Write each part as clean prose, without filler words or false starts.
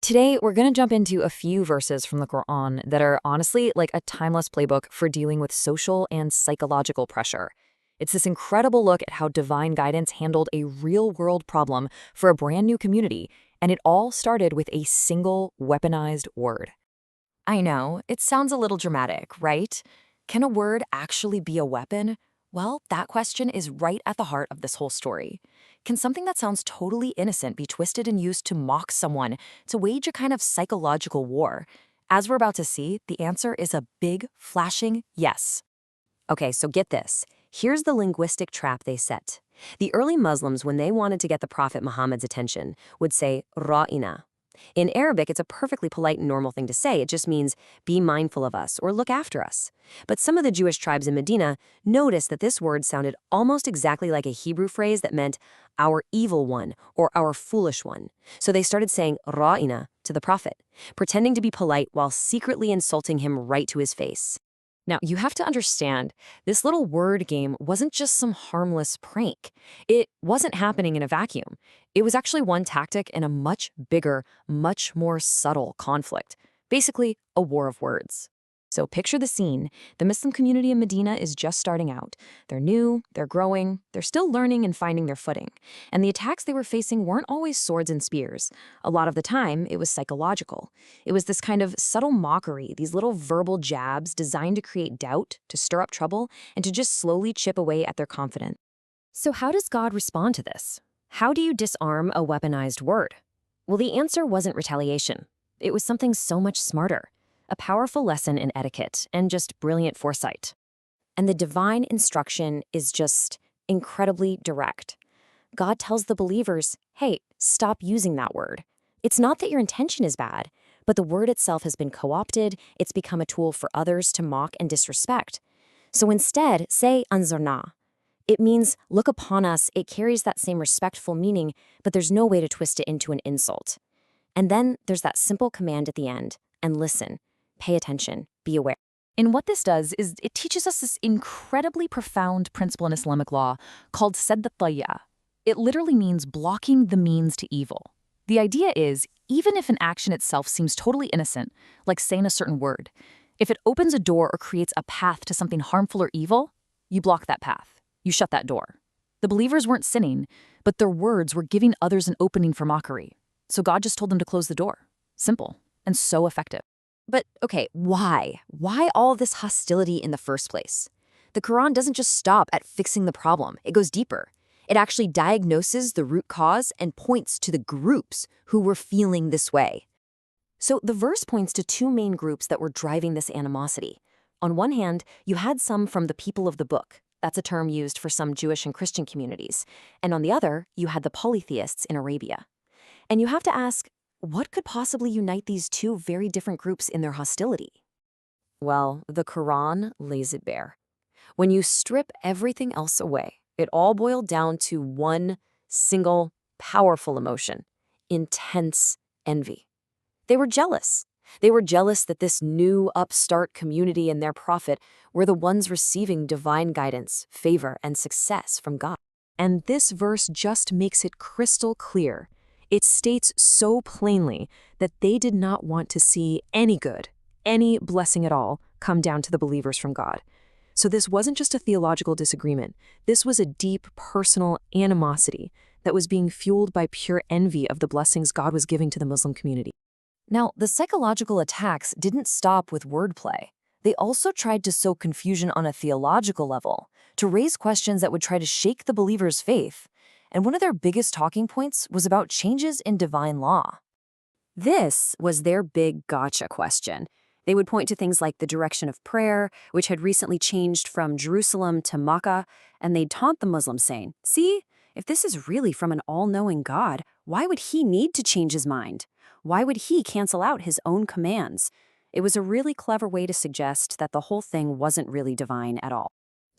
Today, we're going to jump into a few verses from the Quran that are honestly like a timeless playbook for dealing with social and psychological pressure. It's this incredible look at how divine guidance handled a real-world problem for a brand new community, and it all started with a single weaponized word. I know, it sounds a little dramatic, right? Can a word actually be a weapon? Well, that question is right at the heart of this whole story. Can something that sounds totally innocent be twisted and used to mock someone, to wage a kind of psychological war? As we're about to see, the answer is a big, flashing yes. Okay, so get this. Here's the linguistic trap they set. The early Muslims, when they wanted to get the Prophet Muhammad's attention, would say ra'ina. In Arabic, it's a perfectly polite and normal thing to say. It just means be mindful of us or look after us. But some of the Jewish tribes in Medina noticed that this word sounded almost exactly like a Hebrew phrase that meant our evil one or our foolish one. So they started saying ra'ina to the Prophet, pretending to be polite while secretly insulting him right to his face. Now, you have to understand, this little word game wasn't just some harmless prank. It wasn't happening in a vacuum. It was actually one tactic in a much bigger, much more subtle conflict. Basically, a war of words. So picture the scene. The Muslim community in Medina is just starting out. They're new, they're growing, they're still learning and finding their footing. And the attacks they were facing weren't always swords and spears. A lot of the time, it was psychological. It was this kind of subtle mockery, these little verbal jabs designed to create doubt, to stir up trouble, and to just slowly chip away at their confidence. So how does God respond to this? How do you disarm a weaponized word? Well, the answer wasn't retaliation. It was something so much smarter. A powerful lesson in etiquette and just brilliant foresight. And the divine instruction is just incredibly direct. God tells the believers, hey, stop using that word. It's not that your intention is bad, but the word itself has been co-opted, it's become a tool for others to mock and disrespect. So instead, say anzurna. It means look upon us, it carries that same respectful meaning, but there's no way to twist it into an insult. And then there's that simple command at the end, and listen. Pay attention, be aware. And what this does is it teaches us this incredibly profound principle in Islamic law called saddatayya. It literally means blocking the means to evil. The idea is, even if an action itself seems totally innocent, like saying a certain word, if it opens a door or creates a path to something harmful or evil, you block that path. You shut that door. The believers weren't sinning, but their words were giving others an opening for mockery. So God just told them to close the door. Simple and so effective. But okay, why? Why all this hostility in the first place? The Quran doesn't just stop at fixing the problem. It goes deeper. It actually diagnoses the root cause and points to the groups who were feeling this way. So the verse points to two main groups that were driving this animosity. On one hand, you had some from the people of the book. That's a term used for some Jewish and Christian communities. And on the other, you had the polytheists in Arabia. And you have to ask, what could possibly unite these two very different groups in their hostility? Well, the Quran lays it bare. When you strip everything else away, it all boiled down to one single, powerful emotion: intense envy. They were jealous. They were jealous that this new upstart community and their prophet were the ones receiving divine guidance, favor, and success from God. And this verse just makes it crystal clear. It states so plainly that they did not want to see any good, any blessing at all, come down to the believers from God. So this wasn't just a theological disagreement. This was a deep personal animosity that was being fueled by pure envy of the blessings God was giving to the Muslim community. Now, the psychological attacks didn't stop with wordplay. They also tried to sow confusion on a theological level, to raise questions that would try to shake the believers' faith. And one of their biggest talking points was about changes in divine law. This was their big gotcha question. They would point to things like the direction of prayer, which had recently changed from Jerusalem to Makkah, and they'd taunt the Muslims saying, see, if this is really from an all-knowing God, why would he need to change his mind? Why would he cancel out his own commands? It was a really clever way to suggest that the whole thing wasn't really divine at all.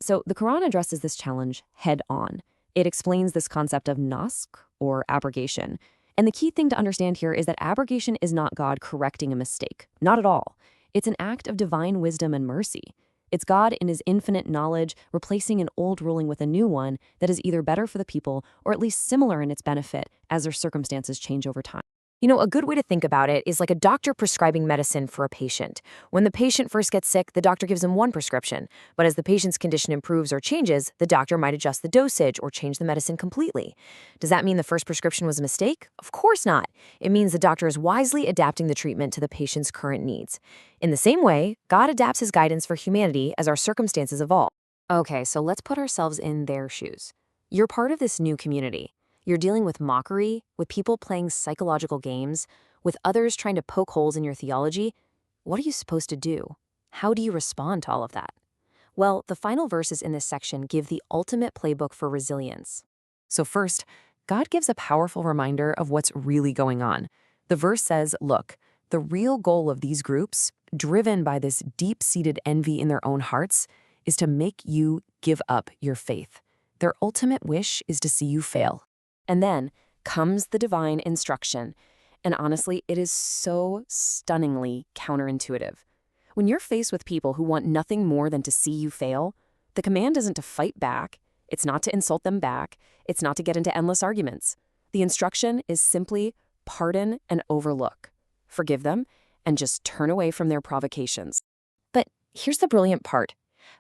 So the Quran addresses this challenge head on. It explains this concept of naskh, or abrogation. And the key thing to understand here is that abrogation is not God correcting a mistake. Not at all. It's an act of divine wisdom and mercy. It's God in his infinite knowledge replacing an old ruling with a new one that is either better for the people or at least similar in its benefit as their circumstances change over time. A good way to think about it is like a doctor prescribing medicine for a patient. When the patient first gets sick, the doctor gives them one prescription. But as the patient's condition improves or changes, the doctor might adjust the dosage or change the medicine completely. Does that mean the first prescription was a mistake? Of course not. It means the doctor is wisely adapting the treatment to the patient's current needs. In the same way, God adapts his guidance for humanity as our circumstances evolve. Okay, so let's put ourselves in their shoes. You're part of this new community. You're dealing with mockery, with people playing psychological games, with others trying to poke holes in your theology. What are you supposed to do? How do you respond to all of that? Well, the final verses in this section give the ultimate playbook for resilience. So first, God gives a powerful reminder of what's really going on. The verse says, look, the real goal of these groups, driven by this deep-seated envy in their own hearts, is to make you give up your faith. Their ultimate wish is to see you fail. And then comes the divine instruction. And honestly, it is so stunningly counterintuitive. When you're faced with people who want nothing more than to see you fail, the command isn't to fight back. It's not to insult them back. It's not to get into endless arguments. The instruction is simply pardon and overlook. Forgive them and just turn away from their provocations. But here's the brilliant part.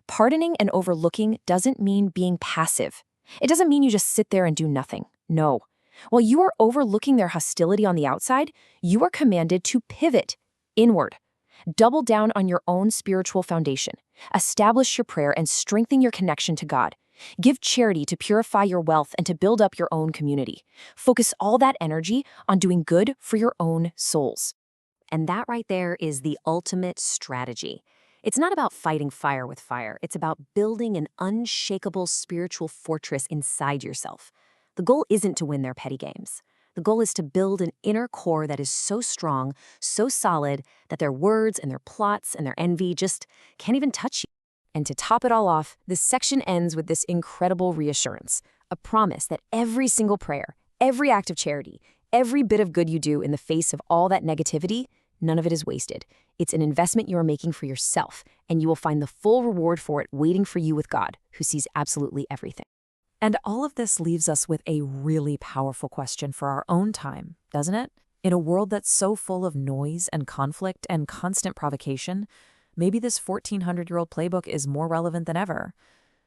Pardoning and overlooking doesn't mean being passive. It doesn't mean you just sit there and do nothing. No. While you are overlooking their hostility on the outside, you are commanded to pivot inward. Double down on your own spiritual foundation. Establish your prayer and strengthen your connection to God. Give charity to purify your wealth and to build up your own community. Focus all that energy on doing good for your own souls. And that right there is the ultimate strategy. It's not about fighting fire with fire. It's about building an unshakable spiritual fortress inside yourself. The goal isn't to win their petty games. The goal is to build an inner core that is so strong, so solid, that their words and their plots and their envy just can't even touch you. And to top it all off, this section ends with this incredible reassurance, a promise that every single prayer, every act of charity, every bit of good you do in the face of all that negativity, none of it is wasted. It's an investment you are making for yourself, and you will find the full reward for it waiting for you with God, who sees absolutely everything. And all of this leaves us with a really powerful question for our own time, doesn't it? In a world that's so full of noise and conflict and constant provocation, maybe this 1,400-year-old playbook is more relevant than ever.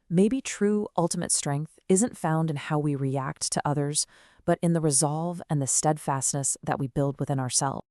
Maybe true ultimate strength isn't found in how we react to others, but in the resolve and the steadfastness that we build within ourselves.